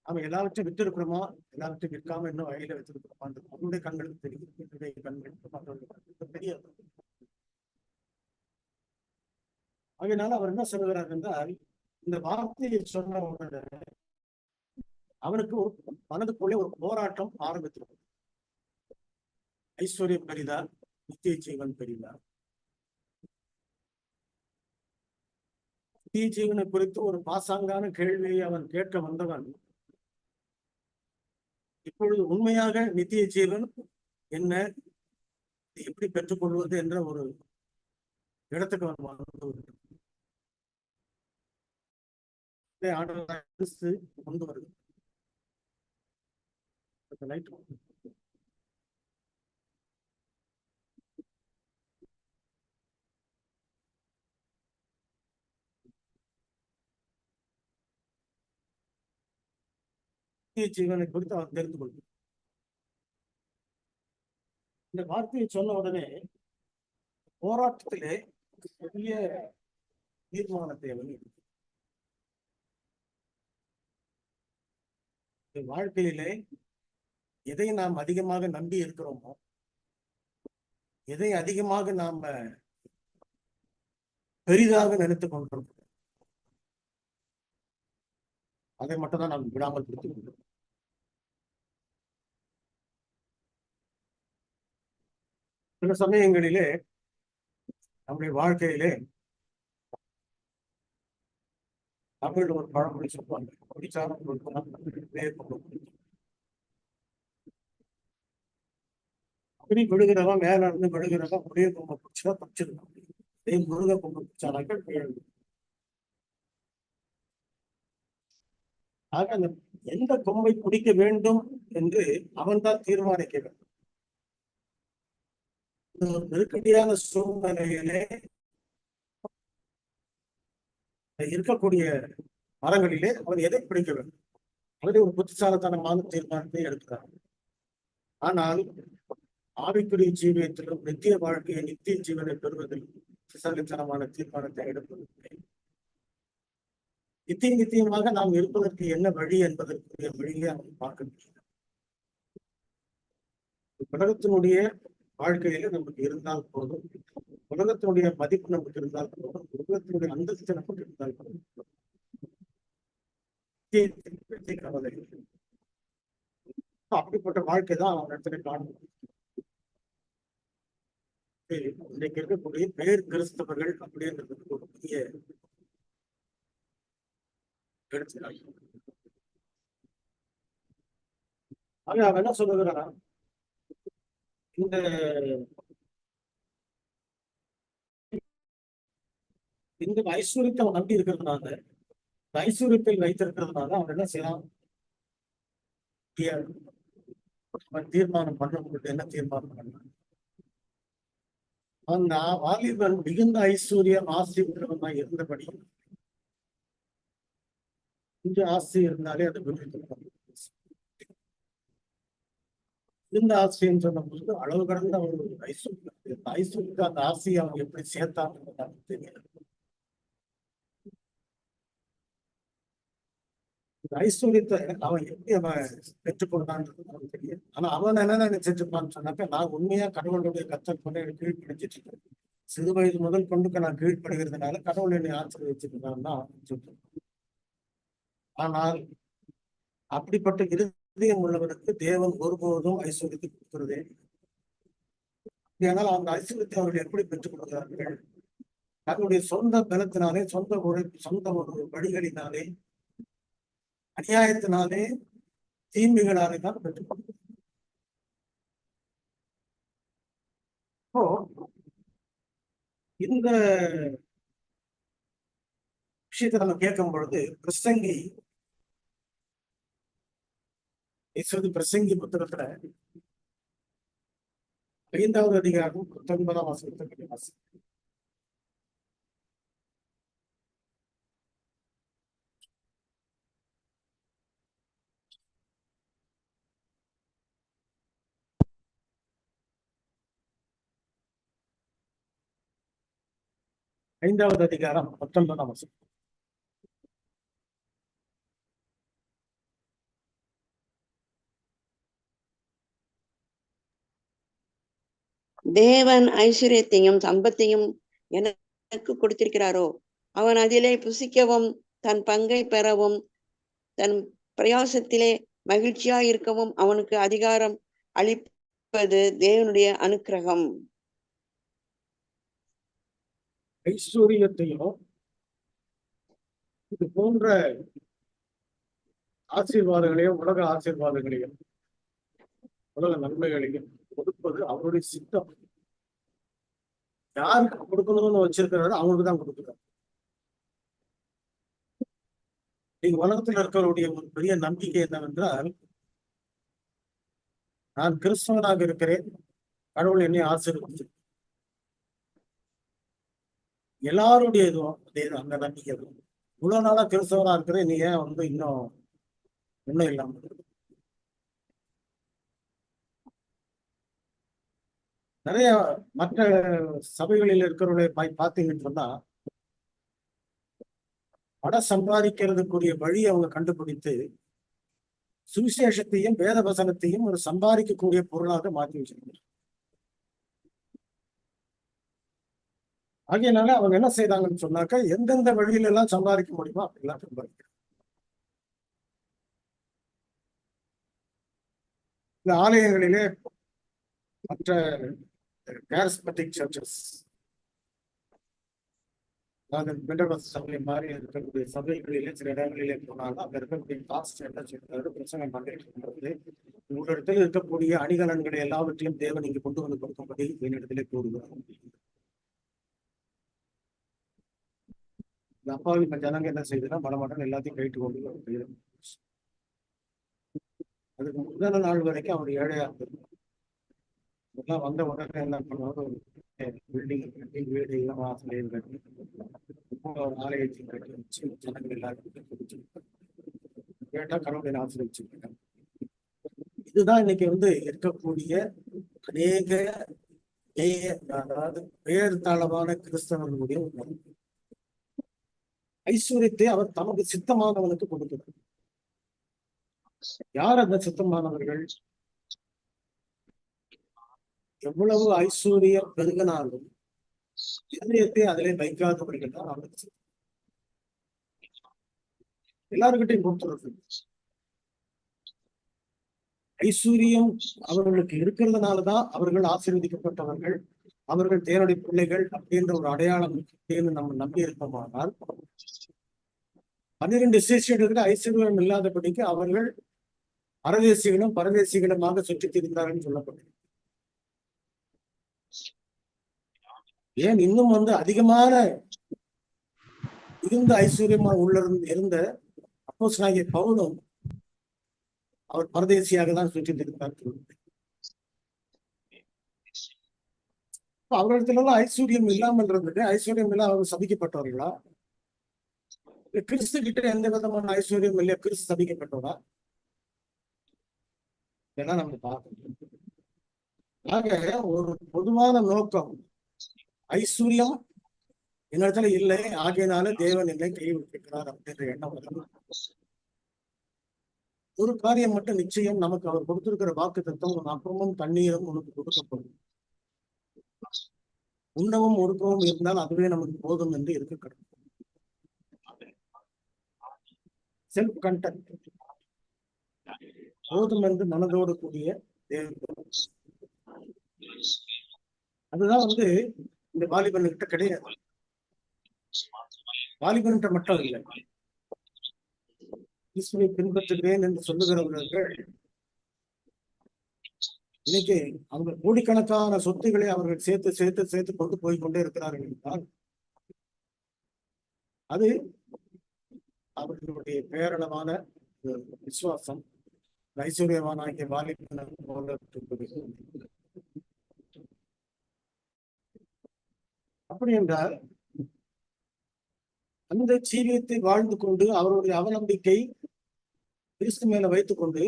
அவன் எல்லாவற்றையும் விட்டு இருக்கிறோமா, எல்லாவற்றையும் விற்காம இன்னும் வகையில வச்சிருக்கிறோமா, அவனுடைய கண்களுக்கு தெரியும், என்னுடைய கண்களுக்கு மற்றவர்களுடைய கண்களுக்கு தெரியாது. அதனால அவர் என்ன சொல்லுகிறார் என்றால், இந்த வார்த்தையை சொன்ன உடனே அவனுக்கு ஒரு மனதுக்குள்ளே ஒரு போராட்டம் ஆரம்பித்திருக்கும். ஐஸ்வர்யம் பெரிதா, நித்திய ஜீவன் பெரிதா? நித்திய ஜீவனை குறித்து ஒரு பாசாங்கான கேள்வியை அவன் கேட்க வந்தவன் இப்பொழுது உண்மையாக நித்திய ஜீவன் என்ன, எப்படி பெற்றுக்கொள்வது என்ற ஒரு இடத்துக்கு அவன் வந்து கொண்டு வருது. ஜீவனை குறித்து அவன் தெரிந்து கொள்ளும். இந்த வார்த்தையை சொன்ன உடனே போராட்டத்திலே பெரிய தீர்மானத்தை அவன் வாழ்க்கையிலே எதை நாம் அதிகமாக நம்பி இருக்கிறோமோ, எதை அதிகமாக நாம பெரிதாக நினைத்துக் கொண்டிருக்கிறோம், அதை மட்டும் தான் நாம் விடாமல் பிடித்துக் கொள்கிறோம். சில சமயங்களிலே நம்முடைய வாழ்க்கையிலே தமிழ் ஒரு பழமொழி சொல்லுவாங்க, குடிச்சாலும் அப்படி விழுகிறவன் மேல இருந்து விழுகிறவன் முடிய கொம்ப பிடிச்சா தப்பிச்சிருக்கான். அதே முருக கொம்ப பிடிச்சானாக்க ஆக அந்த எந்த கொம்பை பிடிக்க வேண்டும் என்று அவன் தான் தீர்மானிக்க வேண்டும். நெருக்கடியான சூழ்நிலையிலே இருக்கக்கூடிய மரங்களிலே அவர் எதை பிடிக்க வேண்டும், அவரே ஒரு புத்திசாலித்தனமான தீர்மானத்தை எடுக்கிறார். ஆனால் ஆவிக்குரிய ஜீவியத்திலும் நித்திய வாழ்க்கையை, நித்திய ஜீவனை பெறுவதில் புத்திசாலித்தனமான தீர்மானத்தை எடுப்பதில்லை. நித்தியமாக நாம் இருப்பதற்கு என்ன வழி என்பதற்குரிய வழியை அவன் பார்க்க முடியும். உலகத்தினுடைய வாழ்க்கையில நமக்கு இருந்தால் போதும், உலகத்தினுடைய மதிப்பு நமக்கு இருந்தால் போதும், உலகத்தினுடைய அந்தஸ்து நமக்கு இருந்தால் போதும், கவலை. அப்படிப்பட்ட வாழ்க்கை தான் அவன் இடத்துல காணும். இன்றைக்கு இருக்கக்கூடிய பேர் கிறிஸ்தவர்கள் அப்படின்றதுக்கு ஒரு பெரிய எடுத்துக்காட்டு. அவன் என்ன சொல்லுகிறான், இந்த ஐஸ்வர்யத்தை அவன் நம்பி இருக்கிறதுனால, ஐஸ்வர்யத்தை வைத்திருக்கிறதுனால அவன் என்ன செய்யலாம், அவன் தீர்மானம் பண்ண என்ன தீர்மானம் பண்ணான், அந்த வாலிபன் மிகுந்த ஐஸ்வர்யம் ஆசை உள்ளவனா இருந்தபடி கொஞ்சம் ஆசை இருந்தாலே அது இந்த ஆசைன்னு சொன்ன போது அளவு கடந்த ஒரு ஐஸ்வர்யம், ஐஸ்வர்யத்துக்கு அந்த ஆசையை அவன் எப்படி சேர்த்தான்னு தெரியாது. ஐஸ்வர்யத்தை அவன் எப்படி அவன் பெற்றுக்கொண்டான்றது அவனுக்கு தெரியும். ஆனா அவன் என்ன நினைச்சிருப்பான்னு சொன்னாக்க, நான் உண்மையா கடவுளுடைய கத்தல் கொண்டு எனக்கு கீழ்படிச்சிட்டு இருக்கேன், சிறு வயது முதல் கொண்டு நான் கீழ்படுகிறதுனால கடவுள் என்னை ஆசீர்வதிச்சிருக்கான் தான் சொல்றேன். ஆனால் அப்படிப்பட்ட இருதயம் உள்ளவனுக்கு தேவன் ஒருபோதும் ஐஸ்வர்யத்தை கொடுக்கிறதே. ஆனால் அந்த ஐஸ்வர்யத்தை அவர்கள் எப்படி பெற்றுக் கொடுக்கிறார்கள், தன்னுடைய சொந்த பலத்தினாலே, சொந்த உழைப்பு, சொந்த ஒரு வழிகளினாலே, அநியாயத்தினாலே, தீமைகளாலே தான் பெற்றுக் கொடுக்கிறார். இந்த விஷயத்தை நம்ம கேட்கும் பொழுது பிரசங்கி புத்தகத்துல 5வது அதிகாரம் 19ஆம் வசனத்தை வாசி. 5வது அதிகாரம் 19ஆம் வசனம். தேவன் ஐஸ்வர்யத்தையும் சம்பத்தையும் எனக்கு கொடுத்திருக்கிறாரோ அவன் அதிலே புசிக்கவும் தன் பங்கை பெறவும் தன் பிரயாசத்திலே மகிழ்ச்சியா இருக்கவும் அவனுக்கு அதிகாரம் அளிப்பது தேவனுடைய அனுக்கிரகம். ஐஸ்வர்யத்தையும் இது போன்ற ஆசீர்வாதங்களையும் உலக ஆசீர்வாதங்களையும் உலக நன்மைகளையும் கொடுப்பது அவருடைய சித்தம். யாருக்கு கொடுக்கணும்னு வச்சிருக்கிறாரோ அவங்களுக்கு தான் கொடுக்குறாரு. நீங்க உலகத்தில் இருக்கிறவருடைய ஒரு பெரிய நம்பிக்கை என்னவென்றால், நான் கிறிஸ்தவனாக இருக்கிறேன், கடவுள் என்னை ஆசீர்வதிச்சு. எல்லாருடைய இதுவும் அந்த நம்பிக்கை தான். இவ்வளவு நாளா கிறிஸ்தவனா இருக்கிறேன், நீ ஏன் இன்னும் இல்லாம இருக்கு? நிறைய மற்ற சபைகளில் இருக்கிறவர்களை பார்த்தீங்கன்னு சொன்னா, பணம் சம்பாதிக்கிறதுக்குரிய வழி அவங்க கண்டுபிடித்து சுவிசேஷத்தையும் வேத வசனத்தையும் ஒரு சம்பாதிக்கக்கூடிய பொருளாக மாற்றி வச்சிருக்காங்க. ஆகையினால அவங்க என்ன செய்தாங்கன்னு சொன்னாக்க, எந்தெந்த வழியில எல்லாம் சம்பாதிக்க முடியுமோ அப்படிலாம் சம்பாதிக்கிறாங்க. இந்த ஆலயங்களிலே மற்ற கேரிஸ்மேட்டிக் சர்ச்சஸ், பெண்டகோஸ்ட் சபை மாதிரி இருக்கக்கூடிய சபைகளிலே சில இடங்களிலே போனாலும் அங்க இருக்கக்கூடிய பாஸ்ட் என்ன செய்யறாரு, பிரசங்கம் பண்ணிட்டு இருக்கிறது, ஒரு இடத்துல இருக்கக்கூடிய அணிகலன்களை எல்லாவற்றையும் தேவன் இங்கு கொண்டு வந்து கொடுக்கும்படி என்னிடத்திலே கூறுகிறார். இந்த அப்பாவி ஜனங்க என்ன செய்யுதுன்னா, மடமடன் எல்லாத்தையும் கைட்டு கொண்டு வந்து அதுக்கு முதல் நாள் வரைக்கும் அவர் ஏழையா இருந்திருக்கும். இதெல்லாம் வந்த உடனே என்ன பண்ணுவாங்க, பில்டிங் கட்டி வீடு எல்லாம் வாசலையும் கட்டி ஒரு ஆலயத்தையும் கட்டி வச்சு ஜனங்கள் எல்லாருக்கும் கேட்டா கடவுளை ஆசிரியச்சிருக்காங்க. இதுதான் இன்னைக்கு இருக்கக்கூடிய அநேக அதாவது பெயர் தாளமான கிறிஸ்தவர்களுடைய உணர்வு. ஐஸ்வர்யத்தை அவர் தமக்கு சித்தமானவனுக்கு கொடுக்கிறார். யார் அந்த சித்தமானவர்கள்? எவ்வளவு ஐஸ்வர்யம் பெருகினாலும் இதயத்தை அதிலே வைக்காதவர்கள் தான் அவருக்கு எல்லாருக்கிட்டையும் கொடுத்துறது. ஐஸ்வர்யம் அவர்களுக்கு இருக்கிறதுனாலதான் அவர்கள் ஆசீர்வதிக்கப்பட்டவர்கள், அவர்கள் தேவனுடைய பிள்ளைகள் அப்படின்ற ஒரு அடையாளம் நம்ம நம்பி இருப்போமானால், 12 சிஷ்யர்களுக்கு ஐஸ்வர்யம் இல்லாதபடிக்கு அவர்கள் பரதேசிகளும் பரதேசிகளுமாக சுற்றித் திரிந்தார்கள் சொல்லப்பட்டது. ஏன் இன்னும் அதிகமான இருந்த ஐஸ்வர்யமா இருந்த அப்போஸ்தலனாகிய பவுலும் அவர் பரதேசியாக தான் சுற்றித் திரிந்தார். அவர்களிடத்துல ஐஸ்வர்யம் இல்லாமல் இருந்தது. ஐஸ்வர்யம் இல்லாம அவங்க சபிக்கப்பட்டவர்களா? கிறிஸ்து கிட்ட எந்த விதமான ஐஸ்வர்யம் இல்லையா? கிறிஸ்து சபிக்கப்பட்டவரா? இதெல்லாம் நம்ம பார்க்கணும். ஆக ஒரு பொதுவான நோக்கம், ஐஸ்வர்யம் என்னிடத்துல இல்லை, ஆகையினால தேவன் என்னை கைவிட்டிருக்கிறார் அப்படின்ற எண்ணம் வரணும். ஒரு காரியம் மட்டும் நிச்சயம், நமக்கு அவர் கொடுத்திருக்கிற வாக்கு தத்துவம், அப்பமும் தண்ணீரும் உனக்கு கொடுக்கப்படும், உண்ணவும் ஒடுக்கவும் இருந்தால் அதுவே நமக்கு போதும் என்று இருக்க கடவுள். செல்ஃப் கண்டென்ட் போதும் என்று மனதோடு கூடிய தேவன். அதுதான் இந்த வாலிபன்கிட்ட கிடையாது. வாலிபன்கிட்ட மட்டும் இல்லை, கிறிஸ்துவை பின்பற்றுகிறேன் என்று சொல்லுகிறவர்கள் இன்னைக்கு அவங்க கோடிக்கணக்கான சொத்துக்களை அவர்கள் சேர்த்து சேர்த்து சேர்த்து கொண்டு போய் கொண்டே இருக்கிறார்கள் என்றால், அது அவர்களுடைய பேரளவான விசுவாசம் ஐஸ்வர்யவானாகிய வாலிபன் போல. அப்படி என்றால் அந்த ஜீவியத்தை வாழ்ந்து கொண்டு அவருடைய அவநம்பிக்கை கிறிஸ்து மேல வைத்துக் கொண்டு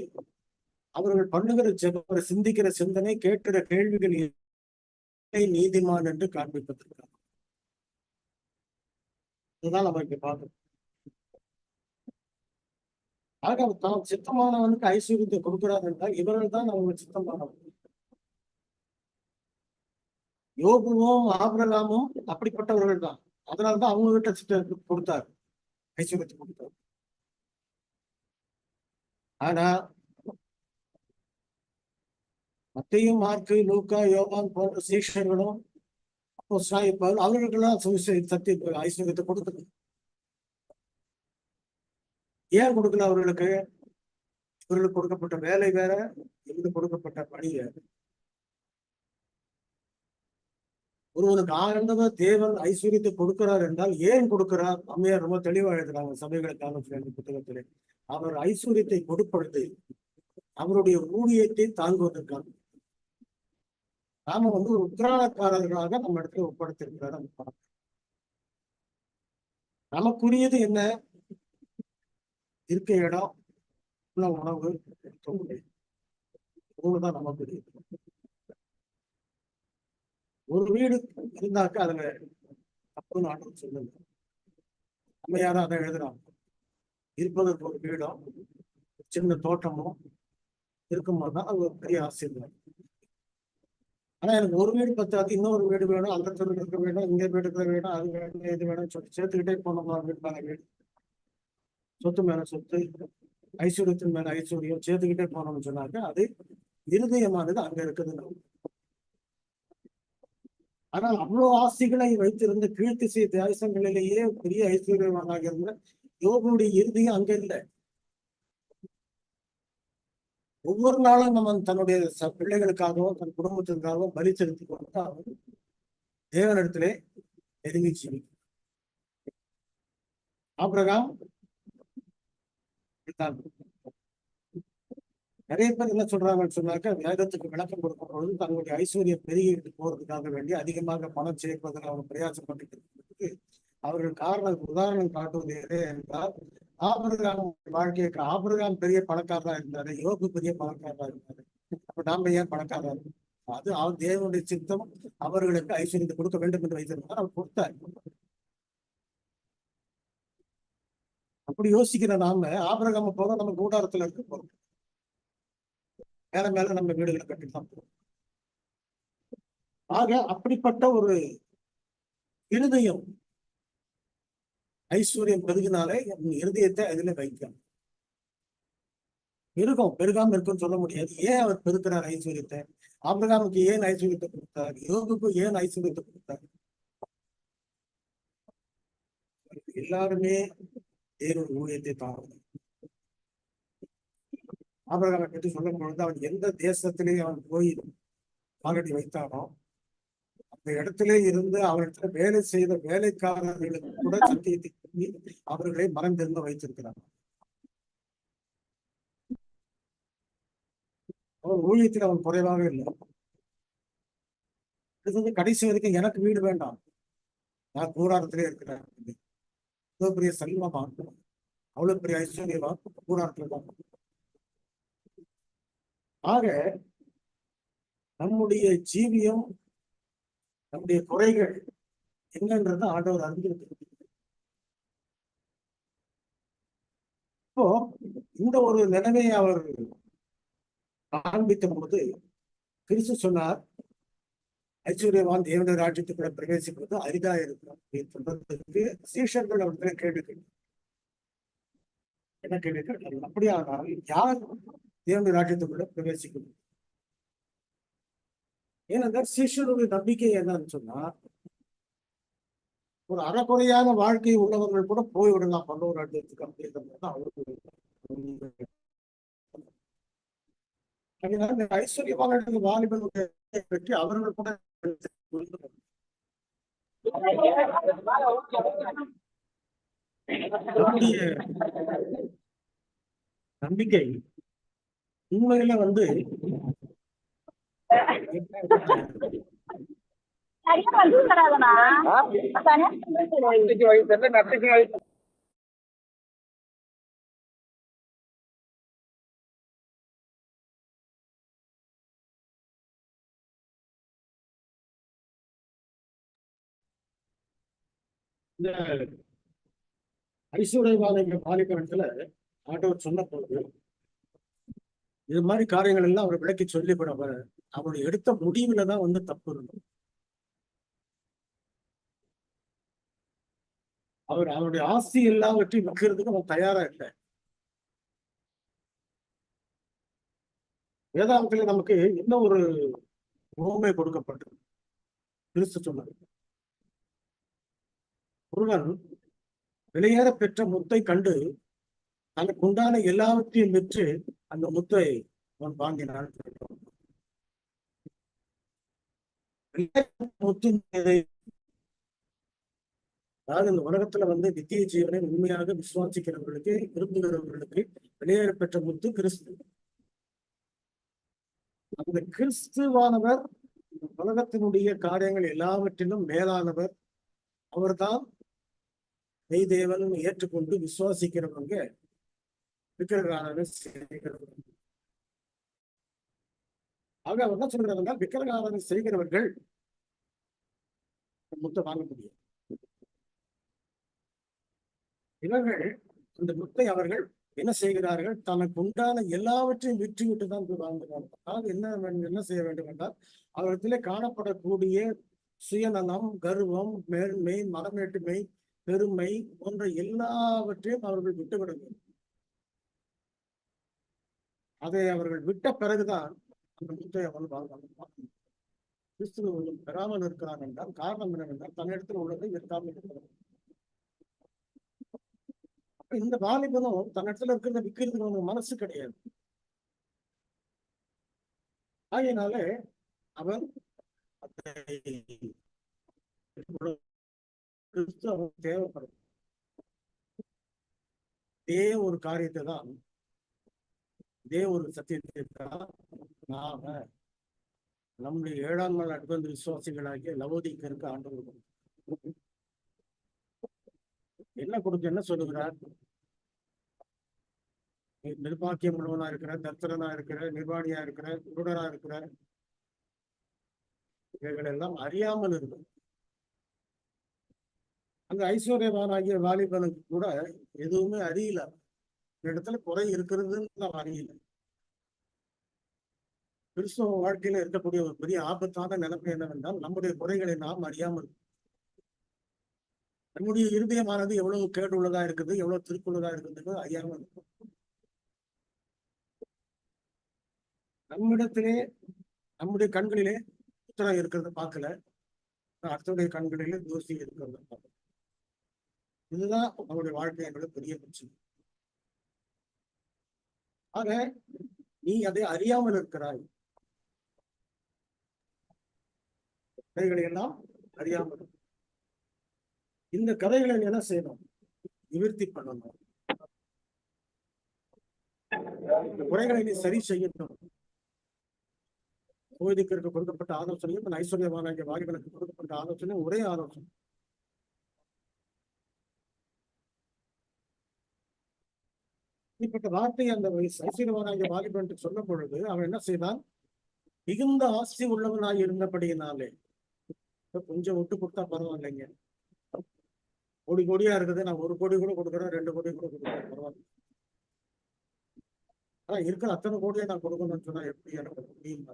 அவர்கள் பண்ணுகிற ஜெபம், சிந்திக்கிற சிந்தனை, கேட்கிற கேள்விகள் நீதிமான் என்று காண்பிப்பதற்காக இதுதான் நம்ம இங்க பார்க்கணும். ஆக தான் சித்தமானவனுக்கு ஐஸ்வர்யத்தை கொடுக்கிறார் என்றால் இவர்கள் தான் அவங்க சித்தமானவன். யோபுவும் ஆபிரகாமும் அப்படிப்பட்டவர்கள் தான். அதனால்தான் அவங்க கிட்ட சித்தத்தை கொடுத்தார், ஐஸ்வர்யத்தை கொடுத்தார். ஆனா மத்தேயு, மார்க்கு, லூக்கா, யோவான் போன்ற சீஷர்களும் அவர்களுக்கெல்லாம் சத்திய ஐஸ்வர்யத்தை கொடுக்கல. ஏன் கொடுக்கல அவர்களுக்கு? இவர்களுக்கு கொடுக்கப்பட்ட வேலை வேற, இவர்களுக்கு கொடுக்கப்பட்ட பணி வேற. ஒருவனுக்கு ஆண்டவர் தேவன் ஐஸ்வர்யத்தை கொடுக்கிறார் என்றால் ஏன் கொடுக்கிறார்? அம்மையார் ரொம்ப தெளிவா எழுதுறாங்க சபைகளுக்கான புத்தகத்திலே. அவர் ஐஸ்வர்யத்தை கொடுப்பது அவருடைய ஊழியத்தை தாங்குவதற்காக. நாம ஒரு உத்திராணக்காரர்களாக நம்ம இடத்துல ஒப்படைத்திருக்கிறார். நமக்குரியது என்ன? இருக்க இடம், உணவு, தான் நமக்குரியது. ஒரு வீடு இருந்தாக்க அதுல தப்புன்னு ஆண்டவர் சொல்லுங்க. நம்ம யாரும் அதை எழுதுறாங்க. இருப்பதற்கு ஒரு வீடும் சின்ன தோட்டமும் இருக்கும்போது தான் அது ஒரு பெரிய ஆசீர்வாதம். ஆனா எனக்கு ஒரு வீடு பத்தாது, இன்னொரு வீடு வேணும், அந்த தெருவில் இருக்க வேணும், இங்க வீடு இருக்கிற வேணும், அது வேணும், இது வேணும்னு சொல்லி சேர்த்துக்கிட்டே போனோம்னா வீட்டுக்கான வீடு, சொத்து மேல சொத்து, ஐஸ்வர்யத்தின் மேல ஐஸ்வர்யம் சேர்த்துக்கிட்டே போனோம்னு சொன்னாக்க அது இருதயமானது அங்க இருக்குது. ஆனால் அவ்வளவு ஆசைகளை வைத்திருந்த கீழ்த்திசை தேசங்களிலேயே பெரிய ஐஸ்வர்யவானாக இருந்த யோபுடைய இறுதியும் அங்க இல்லை. ஒவ்வொரு நாளும் நம்ம தன்னுடைய பிள்ளைகளுக்காகவும் தன் குடும்பத்திற்காகவும் பலி செலுத்தி கொண்டு அவர் தேவனிடத்திலே நெருங்கி ஜீவிக்கும். ஆபிரகாம் நிறைய பேர் என்ன சொல்றாங்கன்னு சொன்னாக்க, வேதத்துக்கு விளக்கம் கொடுக்கும் பொழுது தங்களுடைய ஐஸ்வர்யம் பெருகிட்டு போறதுக்காக வேண்டி அதிகமாக பணம் சேர்ப்பதற்கு அவங்க பிரயாசப்பட்டு அவர்கள் உதாரணம் காட்டுவது எது என்றால், ஆபிரகாம் வாழ்க்கைக்கு ஆபிரகாம் பெரிய பணக்காரரா இருந்தாரு, யோபு பெரிய பணக்காரரா இருந்தாரு, அப்ப நாம ஏன் பணக்காரா இருக்கும்? அது அவர் தேவனுடைய சித்தம், அவர்களுக்கு ஐஸ்வர்யத்தை கொடுக்க வேண்டும் என்று வைத்திருந்தார், அவர் கொடுத்தார். அப்படி யோசிக்கிற நாம ஆபிரகாம போக நம்ம கூடாரத்துல இருக்க போறோம், மேல மேல நம்ம வீடுகளை கட்டித்தான் போறோம். ஆக அப்படிப்பட்ட ஒரு இருதயம் ஐஸ்வர்யம் பெருகினாலே இருதயத்தை அதுல வைக்கும். பெருகாம இருக்குன்னு சொல்ல முடியாது. ஏன் அவர் பெருக்கிறார் ஐஸ்வர்யத்தை? ஆபிரகாமுக்கு ஏன் ஐஸ்வர்யத்தை கொடுத்தார்? யோபுக்கு ஏன் ஐஸ்வர்யத்தை கொடுத்தார்? எல்லாருமே வேறொரு ஊழியத்தை தாங்க. ஆபிரகாமை பற்றி சொல்லும் பொழுது அவன் எந்த தேசத்திலேயே அவன் போய் காலடி வைத்தானோ அந்த இடத்திலே இருந்து அவரிடத்துல வேலை செய்த வேலைக்காரர்களுக்கு கூட சத்தியத்தை அவர்களை மறந்திருந்து வைத்திருக்கிறார். அவன் ஊழியத்தில் அவன் குறைவாக இல்லை. கடைசி வரைக்கும் எனக்கு வீடு வேண்டாம், நான் கூடாரத்திலே இருக்கிறேன், அவ்வளவு பெரிய செல்வமா, அவ்வளவு பெரிய ஐஸ்வர்யமா கூடாரத்துல தான். ஆக நம்முடைய ஜீவியம், நம்முடைய குறைகள் என்னன்றது ஆண்டவர் அறிந்திருக்கு. இப்போ இந்த ஒரு நிலைமையை அவர் காண்பித்த போது கிறிஸ்து சொன்னார், ஐஸ்வர்யவான் தேவனுடைய ராஜ்யத்துக்குள்ள பிரவேசிப்பது அரிதா இருக்கும் அப்படின்னு சொல்றதுக்கு சீஷர்கள் அவர்களை கேள்வி என்ன கேள்வி கேட்டார்கள்? அப்படியானால் யார் தேவனுடைய ராஜ்யத்துக்குள்ள பிரவேசிக்கணும்? ஏனென்றால் சீஷருடைய நம்பிக்கை என்னன்னு சொன்னா, ஒரு அறக்குறையான வாழ்க்கை உள்ளவர்கள் கூட போய்விடலாம் பல்லவர் ராஜ்யத்துக்கு அப்படிங்கிறது அவருக்கு. அதனால ஐஸ்வர்யமான வாலிபனுடைய பற்றி அவர்கள் கூட நம்பிக்கை உண்மையில இந்த ஐஸ்வர்யவான இந்த வாலிபனத்துல ஆண்டவர் சொன்ன போது இது மாதிரி காரியங்கள் எல்லாம் அவர் விளக்கி சொல்லி அவர் எடுத்த முடிவுல தான் வந்து தப்பு இருந்தது. அவருடைய ஆஸ்தி எல்லாவற்றையும் விற்கிறதுக்கு அவன் தயாரா இல்லை. வேதாகத்துல நமக்கு இன்னும் ஒரு உவமை கொடுக்கப்பட்டது. கிறிஸ்து சொன்னது, ஒருவன் விலையேற பெற்ற முத்தை கண்டு தனக்கு உண்டான எல்லாவற்றையும் விற்று அந்த முத்தை அவன் வாங்கினான். முத்து அதாவது இந்த உலகத்துல வந்து நித்திய ஜீவனை உண்மையாக விசுவாசிக்கிறவர்களுக்கு, விரும்புகிறவர்களுக்கு வெளியேற பெற்ற முத்து கிறிஸ்து. அந்த கிறிஸ்துவானவர் உலகத்தினுடைய காரியங்கள் எல்லாவற்றிலும் மேலானவர். அவர்தான் தேவன் ஏற்றுக்கொண்டு விசுவாசிக்கிறவங்க விக்கிரகாராதனை செய்கிறவர்கள். ஆக அவர் என்ன சொல்றாருன்னா, விக்கிரகாராதனை செய்கிறவர்கள் முத்தை வாங்க முடியும். இவர்கள் அந்த முத்தை அவர்கள் என்ன செய்கிறார்கள்? தனக்கு உண்டான எல்லாவற்றையும் விற்றுவிட்டு தான் போய் வாங்குகிறார்கள். அதாவது என்ன செய்ய வேண்டும் என்றால், அவர்களிடத்திலே காணப்படக்கூடிய சுயநலம், கர்வம், மேன்மை, மனமேட்டுமை, பெருமை போன்ற எல்லாவற்றையும் அவர்கள் விட்டுவிட வேண்டும். அதை அவர்கள் விட்ட பிறகுதான் அந்த முத்தை அவர்கள் வாங்க. கிறிஸ்துவ பெறாமல் இருக்கிறான் என்றால் காரணம் என்னவென்றால், தன்னிடத்தில் உள்ளதை விற்காமல் இருக்கிறார். இந்த வாலிபனும் தன்னிடத்துல இருக்கிறத விற்கிறதுக்கு அவனுக்கு மனசு கிடையாது. ஆகையினால அவன் தேவைப்படும் இதே ஒரு காரியத்தை தான், இதே ஒரு சத்தியத்தை தான் நாம நம்முடைய 7ஆம் நாள் அட்வென்ட் விசுவாசிகளாகிய லவோதிக்கருக்கு ஆண்டவர் என்ன கொடுத்து என்ன சொல்லுகிறார்? நிர்பாக்கியம் உள்ளவனா இருக்கிற, தர்த்தரனா இருக்கிற, நிர்வாணியா இருக்கிற, குருடரா இருக்கிற, இவைகள் எல்லாம் அறியாமல் இருக்கும். அந்த ஐஸ்வர்யவானாகிய வாலிபனுக்கு கூட எதுவுமே அறியல. இடத்துல குறை இருக்கிறதுன்னு நாம் அறியல. கிறிஸ்தவ வாழ்க்கையில இருக்கக்கூடிய ஒரு பெரிய ஆபத்தான நிலைமை என்னவென்றால், நம்முடைய குறைகளை நாம் அறியாமல், நம்முடைய இருதயமானது எவ்வளவு கேடுள்ளதா இருக்குது, எவ்வளவு திருக்குள்ளதா இருக்குது அறியாமல் இருக்கும். நம்மிடத்திலே நம்முடைய கண்களிலே புத்தகம் இருக்கிறத பார்க்கல, அடுத்தவருடைய கண்களிலே தூசி இருக்கிறத பார்க்கல. இதுதான் நம்முடைய வாழ்க்கை பெரிய பிரச்சனை. ஆக நீ அதை அறியாமல் இருக்கிறாய். கதைகளை எல்லாம் அறியாமல். இந்த கதைகளை என்ன செய்யணும்? நிவர்த்தி பண்ணணும். இந்த குறைகளை நீ சரி செய்யணும். கோயிலுக்கு கொடுக்கப்பட்ட ஆலோசனையும் ஐஸ்வர்யமான வாலிபனுக்கு கொடுக்கப்பட்ட ஆலோசனையும் ஒரே ஆலோசனை. இப்படிப்பட்ட வார்த்தை அந்த ஐஸ்வர்யவானாகிய வாலிபனுக்கு சொல்லும் பொழுது அவன் என்ன செய்தான்? மிகுந்த ஆஸ்தி உள்ளவனாய் இருந்தபடியினாலே, கொஞ்சம் விட்டு கொடுத்தா பரவாயில்லைங்க, கோடி கோடியா இருக்குது, நான் 1 கோடி கூட கொடுக்குறேன், 2 கோடி கூட கொடுக்குறேன், பரவாயில்ல. ஆனா இருக்கிற அத்தனை கோடியை நான் கொடுக்கணும்னு சொன்னா எப்படி எனக்கு முடியும்?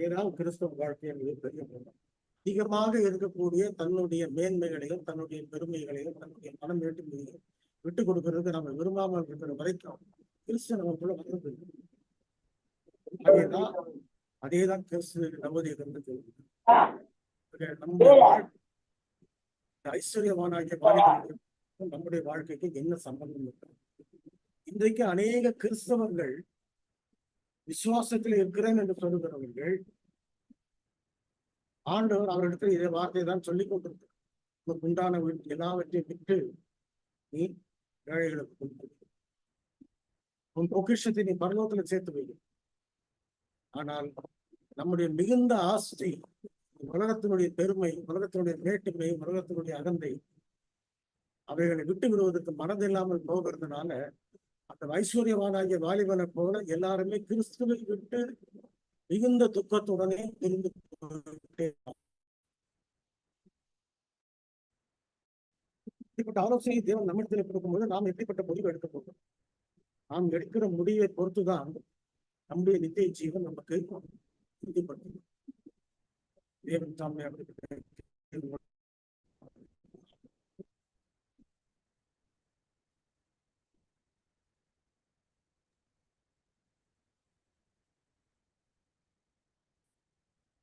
ஏதாவது கிறிஸ்தவ வாழ்க்கை என்பது பெரிய அதிகமாக இருக்கக்கூடிய தன்னுடைய மேன்மைகளையும், தன்னுடைய பெருமைகளையும், தன்னுடைய மனம் வேட்டுமையையும் விட்டு கொடுக்கறதுக்கு நம்ம விரும்பாமல் இருக்கிற வரைக்கும் கிறிஸ்தவ நமக்குள்ள வந்து அதேதான் கிறிஸ்து நம்பதிய நம்முடைய ஐஸ்வர்யவானாகிய வாழ்க்கை நம்முடைய வாழ்க்கைக்கு என்ன சம்பந்தம் இருக்கு? இன்றைக்கு அநேக கிறிஸ்தவர்கள் விசுவாசத்தில் இருக்கிறேன் என்று சொல்லுகிறவர்கள், ஆண்டவர் அவரிடத்தில் இதே வார்த்தையை தான் சொல்லிக் கொண்டிருக்கிறார். உண்டான எல்லாவற்றையும் விட்டு நீ ஏழைகளுக்கு கொடுத்து உன் பொக்கிஷத்தை நீ பரலோகத்துல சேர்த்து வை. ஆனால் நம்முடைய மிகுந்த ஆஸ்தி, உலகத்தினுடைய பெருமை, உலகத்தினுடைய மேட்டுமை, உலகத்தினுடைய அகந்தை, அவைகளை விட்டு விடுவதற்கு மனதில்லாமல் போகிறதுனால அந்த ஐஸ்வர்யவானாகிய வாலிபனை போல எல்லாருமே கிறிஸ்துவை விட்டு மிகுந்த துக்கத்துடனே இருந்து இப்படிப்பட்ட ஆலோசனை தேவன் நம்மிடத்தில் கொடுக்கும்போது நாம் எப்படிப்பட்ட முடிவு எடுக்க போகிறோம்? நாம் எடுக்கிற முடிவை பொறுத்துதான் நம்முடைய நித்திய ஜீவன் நமக்கு உறுதிப்படுத்தும். தேவன் தாமே அப்படிப்பட்ட